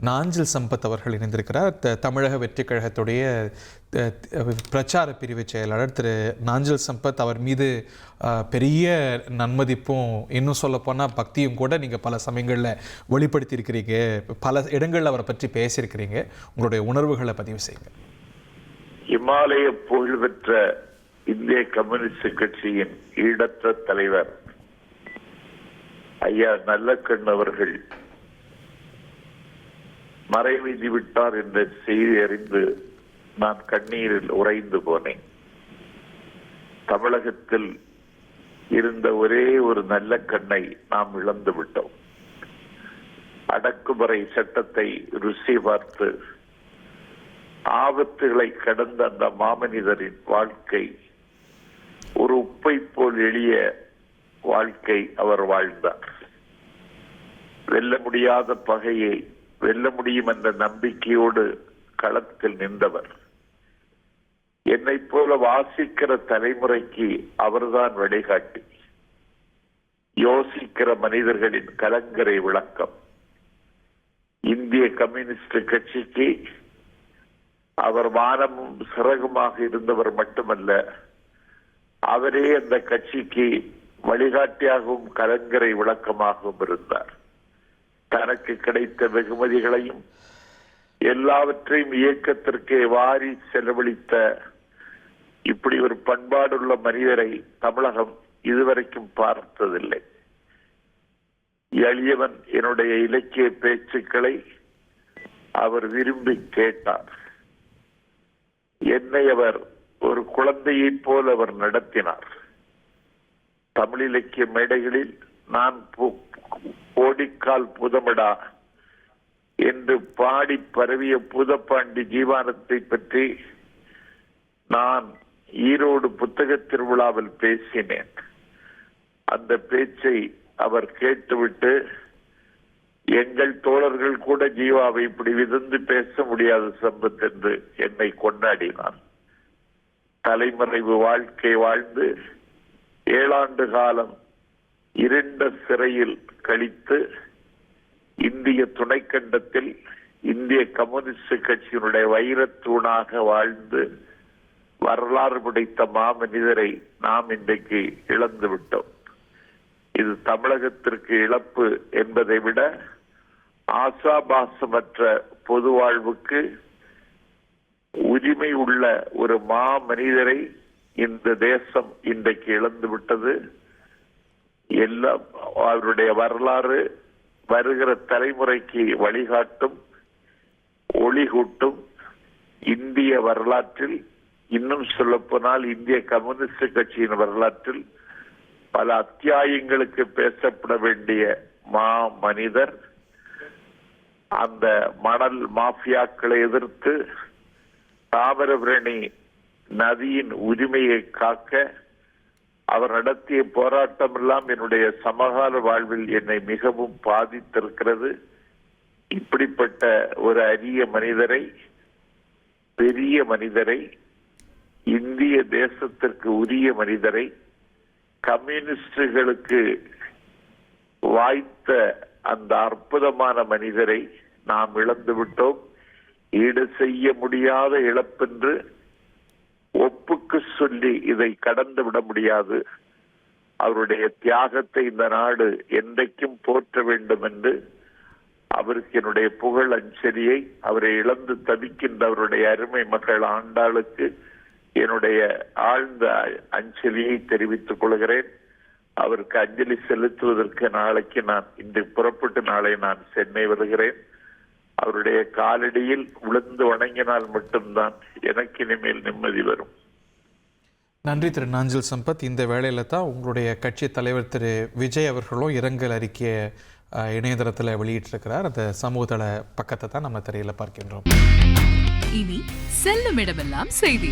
நாஞ்சில் சம்பத் அவர்கள் இணைந்திருக்கிறார். தமிழக வெற்றி கழகத்துடைய பிரச்சார பிரிவு செயலாளர் திரு நாஞ்சில் சம்பத். அவர் மீது பெரிய நன்மதிப்பும், இன்னும் சொல்லப்போனால் பக்தியும் கூட நீங்கள் பல சமயங்களில் வெளிப்படுத்தியிருக்கிறீங்க. பல இடங்களில் அவரை பற்றி பேசியிருக்கிறீங்க. உங்களுடைய உணர்வுகளை பதிவு செய்யுங்க. இமாலய புகழ்பெற்ற இந்திய கம்யூனிஸ்ட் கட்சியின் ஈடற்ற தலைவர் ஐயா நல்லக்கண் அவர்கள் மறைவெய்தி விட்டார் என்ற செய்தி அறிந்து நான் கண்ணீரில் உறைந்து போனேன். தமிழகத்தில் இருந்த ஒரே ஒரு நல்ல கண்ணை நாம் இழந்து விட்டோம். அடக்குமுறை சட்டத்தை ருசி பார்த்து ஆபத்துகளை கடந்த அந்த மாமனிதரின் வாழ்க்கை ஒரு உப்பை போல் எளிய வாழ்க்கை அவர் வாழ்ந்தார். வெல்ல முடியாத பகையை வெல்ல முடியும் என்ற நம்பிக்கையோடு களத்தில் நின்றவர். என்னை போல வாசிக்கிற தலைமுறைக்கு அவர்தான் வழிகாட்டி. யோசிக்கிற மனிதர்களின் கலங்கரை விளக்கம். இந்திய கம்யூனிஸ்ட் கட்சிக்கு அவர் வானமும் சிறகுமாக இருந்தவர் மட்டுமல்ல, அவரே அந்த கட்சிக்கு வழிகாட்டியாகவும் கலங்கரை விளக்கமாகவும் இருந்தார். தனக்கு கிடைத்த வெகுமதிகளையும் எல்லாவற்றையும் இயக்கத்திற்கே வாரி செலவழித்த இப்படி ஒரு பண்பாடுள்ள மனிதரை தமிழகம் இதுவரைக்கும் பார்த்ததில்லை. எளியவன் என்னுடைய இலக்கிய பேச்சுக்களை அவர் விரும்பி கேட்டார். என்னை அவர் ஒரு குழந்தையைப் போல் அவர் நடத்தினார். தமிழ் இலக்கிய மேடைகளில் நான் கோடிக்கால் புதமிடா என்று பாடி பரவிய புதப்பாண்டி ஜீவானத்தை பற்றி நான் ஈரோடு புத்தக திருவிழாவில் பேசினேன். அந்த பேச்சை அவர் கேட்டுவிட்டு, எங்கள் தோழர்கள் கூட ஜீவாவை இப்படி விதந்து பேச முடியாத சம்பத் என்று என்னை கொண்டாடினார். தலைமறைவு வாழ்க்கை வாழ்ந்து 7 ஆண்டு காலம் இருண்ட சிறையில் கழித்து இந்திய துணைக்கண்டத்தில் இந்திய கம்யூனிஸ்ட் கட்சியினுடைய வைரத்தூணாக வாழ்ந்து வரலாறு படைத்த மாமனிதரை நாம் இன்றைக்கு இழந்து விட்டோம். இது தமிழகத்திற்கு இழப்பு என்பதை விட ஆசாபாசமற்ற பொது வாழ்வுக்கு உரிமை உள்ள ஒரு மாமனிதரை இந்த தேசம் இன்றைக்கு இழந்து விட்டது. எல்லாம் அவருடைய வரலாறு வருகிற தலைமுறைக்கு வழிகாட்டும், ஒளிகூட்டும். இந்திய வரலாற்றில், இன்னும் சொல்ல போனால் இந்திய கம்யூனிஸ்ட் கட்சியின் வரலாற்றில் பல அத்தியாயங்களுக்கு பேசப்பட வேண்டிய மனிதர். அந்த மணல் மாஃபியாக்களை எதிர்த்து தாமிரபரணி நதியின் உரிமையை காக்க அவர் நடத்திய போராட்டம் எல்லாம் என்னுடைய சமகால வாழ்வில் என்னை மிகவும் பாதித்திருக்கிறது. இப்படிப்பட்ட ஒரு அரிய மனிதரை, பெரிய மனிதரை, இந்திய தேசத்திற்கு உரிய மனிதரை, கம்யூனிஸ்டுகளுக்கு வாய்த்த அந்த அற்புதமான மனிதரை நாம் இழந்து விட்டோம். ஈடு செய்ய முடியாத இழப்பென்று ஒப்புக்கு சொல்லி இதை கடந்து விட முடியாது. அவருடைய தியாகத்தை இந்த நாடு என்றைக்கும் போற்ற வேண்டும் என்று அவருக்கு என்னுடைய புகழ் அஞ்சலியை, அவரை இழந்து தவிக்கின்ற அவருடைய அருமை மகள் ஆண்டாளுக்கு என்னுடைய ஆழ்ந்த அஞ்சலியை தெரிவித்துக் கொள்கிறேன். அவருக்கு அஞ்சலி செலுத்துவதற்கு நாளைக்கு இன்று புறப்பட்டு நாளை நான் சென்னை வருகிறேன். அவருடைய காலடியில் விழுந்து வணங்கினால் மட்டும்தான் எனக்கு இனிமேல் நிம்மதி வரும். நன்றி திரு நாஞ்சில் சம்பத். இந்த வேளையில தான் உங்களுடைய கட்சி தலைவர் திரு விஜய் அவர்களும் இரங்கல் அறிக்கையை இணையதளத்தில் வெளியிட்டிருக்கிறார். அந்த சமூகதள பக்கத்தை தான் நம்ம திரையில பார்க்கின்றோம். இனி செல்லும் இடமெல்லாம் செய்தி.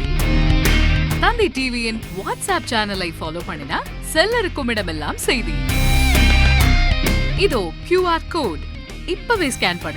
தந்தை டிவியின் வாட்ஸ்அப் சேனலை ஃபாலோ பண்ணினா செல்ல இருக்கும் இடமெல்லாம் செய்தி. இதோ QR கோட் இப்பவே ஸ்கேன் பண்ணு.